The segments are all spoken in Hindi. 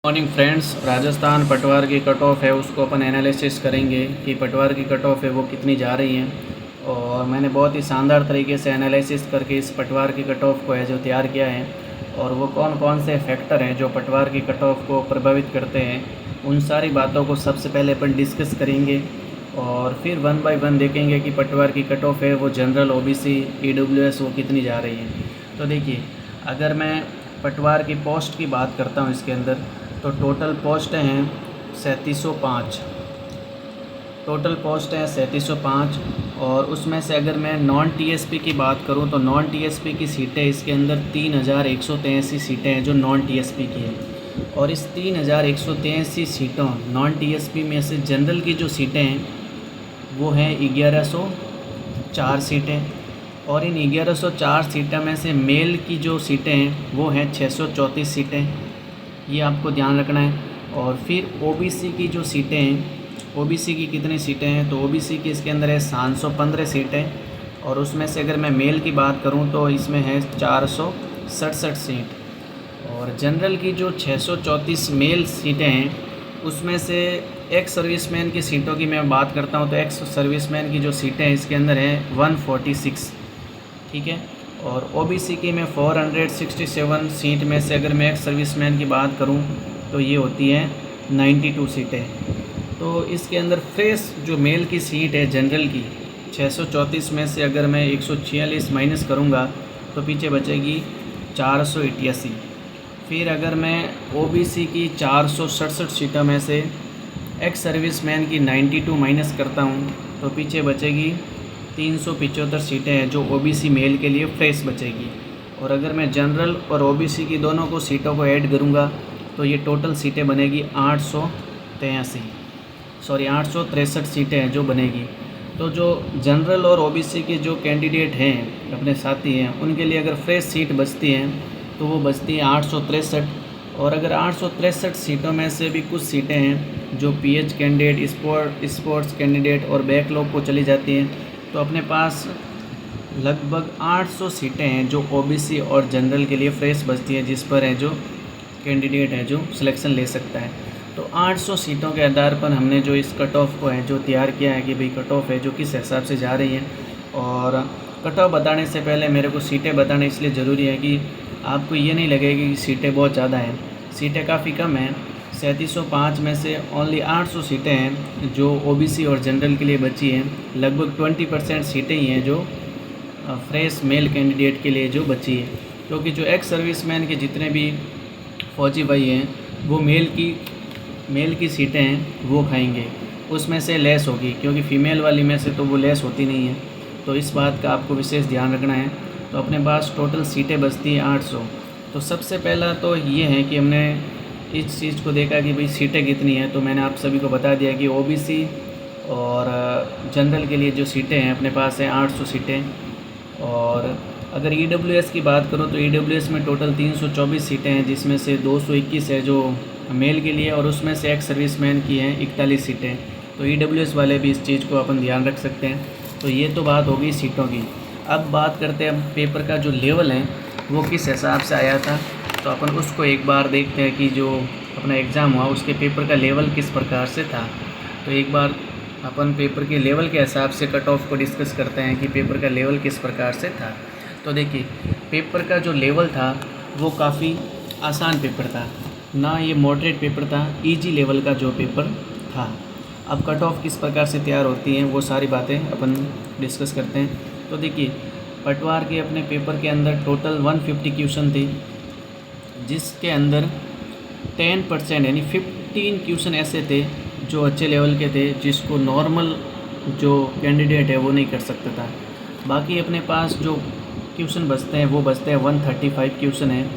मॉर्निंग फ्रेंड्स, राजस्थान पटवार की कट ऑफ है उसको अपन एनालिसिस करेंगे कि पटवार की कट ऑफ है वो कितनी जा रही है। और मैंने बहुत ही शानदार तरीके से एनालिसिस करके इस पटवार की कट ऑफ को है जो तैयार किया है, और वो कौन कौन से फैक्टर हैं जो पटवार की कट ऑफ को प्रभावित करते हैं, उन सारी बातों को सबसे पहले अपन डिस्कस करेंगे। और फिर वन बाय वन देखेंगे कि पटवार की कट ऑफ है वो जनरल, ओबीसी, ईडब्ल्यूएस वो कितनी जा रही है। तो देखिए, अगर मैं पटवार की पोस्ट की बात करता हूँ इसके अंदर, तो टोटल पोस्ट हैं 3705। टोटल पोस्ट हैं 3705, और उसमें से अगर मैं नॉन टीएसपी की बात करूं तो नॉन टीएसपी की सीटें इसके अंदर 3183 सीटें हैं जो नॉन टीएसपी की हैं। और इस 3183 सीटों नॉन टीएसपी में से जनरल की जो सीटें हैं वो हैं 1104 सीटें, और इन 1104 सीटों में से मेल की जो सीटें हैं वो हैं 634 सीटें, ये आपको ध्यान रखना है। और फिर ओबीसी की जो सीटें हैं, ओबीसी की कितनी सीटें हैं, तो ओबीसी की इसके अंदर है 715 सीटें, और उसमें से अगर मैं मेल की बात करूं तो इसमें है 467 सीट। और जनरल की जो 634 मेल सीटें हैं उसमें से एक्स सर्विसमैन की सीटों की मैं बात करता हूं तो एक्स सर्विसमैन की जो सीटें हैं इसके अंदर हैं 146, ठीक है। और ओबीसी की मैं 467 सीट में से अगर मैं एक्स सर्विसमैन की बात करूं तो ये होती है 92 सीटें। तो इसके अंदर फ्रेश जो मेल की सीट है जनरल की 634 में से अगर मैं 146 माइनस करूंगा तो पीछे बचेगी 488। फिर अगर मैं ओबीसी की 467 सीटों में से एक्स सर्विसमैन की 92 माइनस करता हूं तो पीछे बचेगी 375 सीटें हैं जो ओबीसी मेल के लिए फ्रेश बचेगी। और अगर मैं जनरल और ओबीसी की दोनों को सीटों को ऐड करूंगा तो ये टोटल सीटें बनेगी 863 सीटें हैं जो बनेगी। तो जो जनरल और ओबीसी के जो कैंडिडेट हैं, अपने साथी हैं, उनके लिए अगर फ्रेश सीट बचती हैं तो वो बचती है 863। और अगर 863 सीटों में से भी कुछ सीटें हैं जो पीएच कैंडिडेट, स्पोर्ट्स कैंडिडेट और बैकलॉग को चली जाती हैं, तो अपने पास लगभग 800 सीटें हैं जो ओबीसी और जनरल के लिए फ्रेश बचती हैं, जिस पर है जो कैंडिडेट है जो सिलेक्शन ले सकता है। तो 800 सीटों के आधार पर हमने जो इस कट ऑफ को है जो तैयार किया है कि भाई कट ऑफ है जो किस हिसाब से जा रही है। और कट ऑफ बताने से पहले मेरे को सीटें बताना इसलिए ज़रूरी है कि आपको ये नहीं लगेगी कि सीटें बहुत ज़्यादा हैं। सीटें काफ़ी कम हैं, 3705 में से ओनली 800 सीटें हैं जो ओबीसी और जनरल के लिए बची हैं। लगभग 20% सीटें ही हैं जो फ्रेश मेल कैंडिडेट के लिए जो बची है, क्योंकि जो एक्स सर्विसमैन के जितने भी फौजी भाई हैं वो मेल की सीटें हैं वो खाएंगे, उसमें से लेस होगी, क्योंकि फ़ीमेल वाली में से तो वो लेस होती नहीं है। तो इस बात का आपको विशेष ध्यान रखना है। तो अपने पास टोटल सीटें बचती हैं 800। तो सबसे पहला तो ये है कि हमने इस चीज़ को देखा कि भाई सीटें कितनी हैं, तो मैंने आप सभी को बता दिया कि ओबीसी और जनरल के लिए जो सीटें हैं अपने पास हैं 800 सीटें। और अगर ईडब्ल्यूएस की बात करूं तो ईडब्ल्यूएस में टोटल 324 सीटें हैं, जिसमें से 221 है जो मेल के लिए, और उसमें से एक्स सर्विसमैन की हैं 41 सीटें। तो ईडब्ल्यूएस वाले भी इस चीज़ को अपन ध्यान रख सकते हैं। तो ये तो बात होगी सीटों की। अब बात करते हैं पेपर का जो लेवल है वो किस हिसाब से आया था, तो अपन उसको एक बार देखते हैं कि जो अपना एग्ज़ाम हुआ उसके पेपर का लेवल किस प्रकार से था। तो एक बार अपन पेपर के लेवल के हिसाब से कट ऑफ को डिस्कस करते हैं कि पेपर का लेवल किस प्रकार से था। तो देखिए, पेपर का जो लेवल था वो काफ़ी आसान पेपर था, ना ये मॉडरेट पेपर था, इजी लेवल का जो पेपर था। अब कट ऑफ किस प्रकार से तैयार होती हैं वो सारी बातें अपन डिस्कस करते हैं। तो देखिए, पटवार के अपने पेपर के अंदर टोटल 150 क्वेश्चन थे, जिसके अंदर 10% यानी 15 क्वेश्चन ऐसे थे जो अच्छे लेवल के थे, जिसको नॉर्मल जो कैंडिडेट है वो नहीं कर सकता था। बाकी अपने पास जो क्वेश्चन बचते हैं वो बचते हैं 135 क्वेश्चन हैं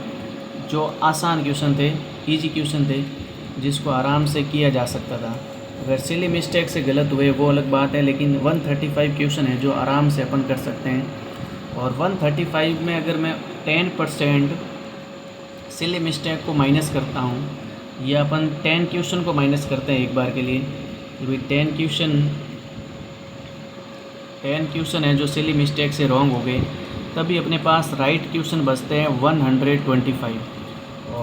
जो आसान क्वेश्चन थे, इजी क्वेश्चन थे, जिसको आराम से किया जा सकता था। अगर सिली मिस्टेक से गलत हुए वो अलग बात है, लेकिन 135 क्वेश्चन है जो आराम से अपन कर सकते हैं। और 135 में अगर मैं 10% सिली मिस्टेक को माइनस करता हूँ, या अपन 10 क्वेश्चन को माइनस करते हैं एक बार के लिए, तो 10 क्वेश्चन है जो सिली मिस्टेक से रॉन्ग हो गए, तभी अपने पास राइट क्वेश्चन बचते हैं 125।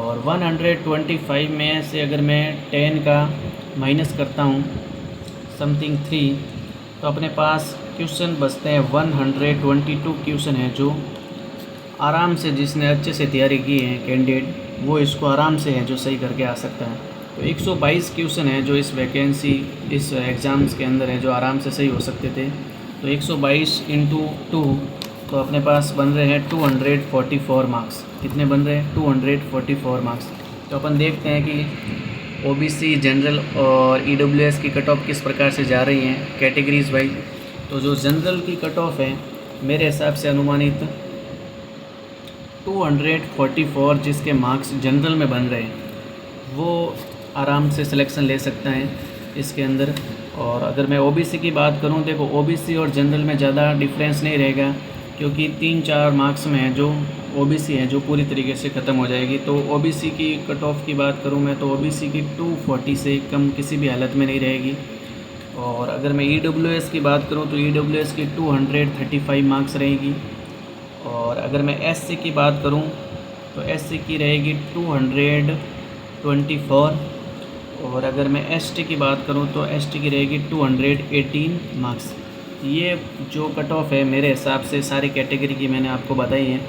और 125 में से अगर मैं 10 का माइनस करता हूँ समथिंग 3, तो अपने पास क्वेश्चन बचते हैं 122 क्वेश्चन है, जो आराम से जिसने अच्छे से तैयारी की है कैंडिडेट, वो इसको आराम से है जो सही करके आ सकता है। तो 122 क्वेश्चन है जो इस वैकेंसी इस एग्ज़ाम्स के अंदर है, जो आराम से सही हो सकते थे। तो 122 इंटू 2, तो अपने पास बन रहे हैं 244 मार्क्स। कितने बन रहे हैं? 244 मार्क्स। तो अपन देखते हैं कि ओबीसी, जनरल और ईडब्ल्यूएस की कट ऑफ किस प्रकार से जा रही हैं कैटेगरीज वाइज। तो जो जनरल की कट ऑफ है मेरे हिसाब से अनुमानित 244 जिसके मार्क्स जनरल में बन रहे हैं वो आराम से सिलेक्शन ले सकता है इसके अंदर। और अगर मैं ओबीसी की बात करूं, देखो ओबीसी और जनरल में ज़्यादा डिफरेंस नहीं रहेगा, क्योंकि 3-4 मार्क्स में है जो ओबीसी है जो पूरी तरीके से ख़त्म हो जाएगी। तो ओबीसी की कट ऑफ की बात करूं मैं, तो ओबीसी की 240 से कम किसी भी हालत में नहीं रहेगी। और अगर मैं ईडब्ल्यूएस की बात करूं तो ईडब्ल्यूएस की 235 मार्क्स रहेगी। और अगर मैं एससी की बात करूं तो एससी की रहेगी 224। और अगर मैं एसटी की बात करूं तो एसटी की रहेगी 218 मार्क्स। ये जो कट ऑफ है मेरे हिसाब से सारी कैटेगरी की मैंने आपको बताई है,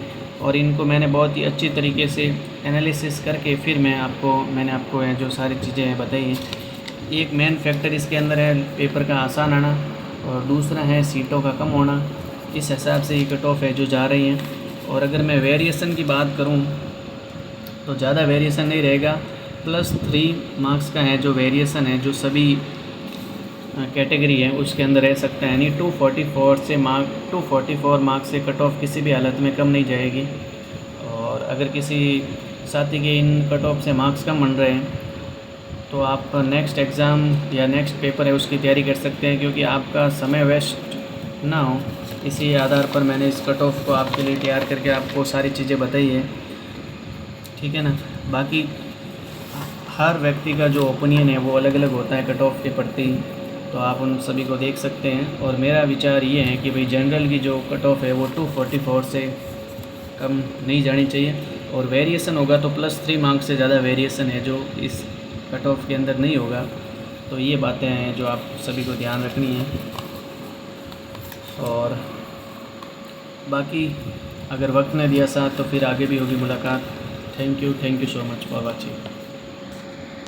और इनको मैंने बहुत ही अच्छी तरीके से एनालिसिस करके फिर मैंने आपको जो सारी चीज़ें हैं बताई हैं। एक मेन फैक्टर इसके अंदर है पेपर का आसान आना, और दूसरा है सीटों का कम होना। इस हिसाब से ये कट ऑफ है जो जा रही हैं। और अगर मैं वेरिएशन की बात करूं तो ज़्यादा वेरिएशन नहीं रहेगा, +3 मार्क्स का है जो वेरिएशन है, जो सभी कैटेगरी है उसके अंदर रह सकता है। यानी 244 मार्क्स से कट ऑफ किसी भी हालत में कम नहीं जाएगी। और अगर किसी साथी के इन कट ऑफ से मार्क्स कम बन रहे हैं तो आप नेक्स्ट एग्ज़ाम या नेक्स्ट पेपर है उसकी तैयारी कर सकते हैं, क्योंकि आपका समय वेस्ट ना हो। इसी आधार पर मैंने इस कट ऑफ को आपके लिए तैयार करके आपको सारी चीज़ें बताई है, ठीक है ना। बाकी हर व्यक्ति का जो ओपिनियन है वो अलग अलग होता है कट ऑफ के प्रति, तो आप उन सभी को देख सकते हैं। और मेरा विचार ये है कि भाई जनरल की जो कट ऑफ है वो 244 से कम नहीं जानी चाहिए, और वेरिएशन होगा तो +3 मार्क्स से ज़्यादा वेरिएशन है जो इस कट ऑफ के अंदर नहीं होगा। तो ये बातें हैं जो आप सभी को ध्यान रखनी है। और बाकी अगर वक्त ने दिया साथ तो फिर आगे भी होगी मुलाकात। Thank you so much for watching.